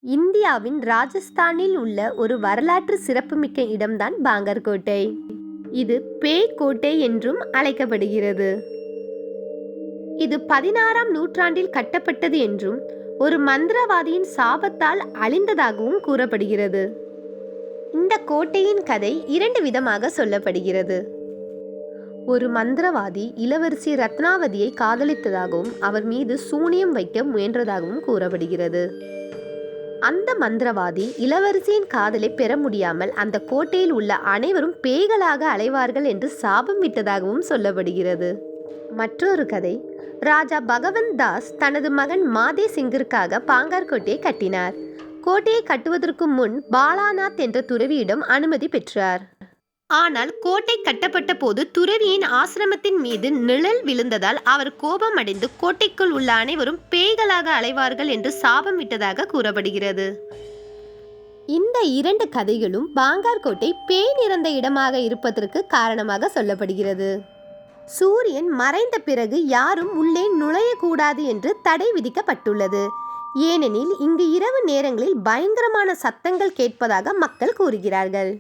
இந்தியாவின் ராஜஸ்தானில் உள்ள ஒரு வரலாற்று சிறப்புமிக்க இடம்தான் பாங்கர் கோட்டை. இது பேய் கோட்டை என்றும் அழைக்கப்படுகிறது. இது 16ஆம் நூற்றாண்டில் கட்டப்பட்டது என்றும் ஒரு மந்திரவாதியின் சாபத்தால் அழிந்ததாகவும் கூறப்படுகிறது. இந்த கோட்டையின் கதை 2 விதமாக சொல்லப்படுகிறது. ஒரு மந்திரவாதி இளவரசி ரத்னாவதியை காதலித்ததாகவும் அவர் மீது சூனியம் வைக்க முயன்றதாகவும் கூறப்படுகிறது. அந்த மந்திரவாதி இளவரசியின் காதலை பெற முடியாமல் அந்த கோட்டையில் உள்ள அனைவரும் பேய்களாக அலைவார்கள் என்று சாபம் விட்டதாகவும் சொல்லப்படுகிறது. மற்றொரு கதை, ராஜா பகவந்த் தாஸ் தனது மகன் மாதே சிங்கிற்காக பாங்கர் கோட்டையை கட்டினார். கோட்டையை கட்டுவதற்கு முன் பாலாநாத் என்ற துறவியிடம் அனுமதி பெற்றார். ஆனால் கோட்டை கட்டப்பட்ட போது துறவியின் ஆசிரமத்தின் மீது நிழல் விழுந்ததால் அவர் கோபமடைந்து கோட்டைக்குள் உள்ள அனைவரும் பேய்களாக அலைவார்கள் என்று சாபம் விட்டதாக கூறப்படுகிறது. இந்த 2 கதைகளும் பாங்கர் கோட்டை பேய் நிறைந்த இடமாக இருப்பதற்கு காரணமாக சொல்லப்படுகிறது. சூரியன் மறைந்த பிறகு யாரும் உள்ளே நுழையக்கூடாது என்று தடை விதிக்கப்பட்டுள்ளது. ஏனெனில் இங்கு இரவு நேரங்களில் பயங்கரமான சத்தங்கள் கேட்பதாக மக்கள் கூறுகிறார்கள்.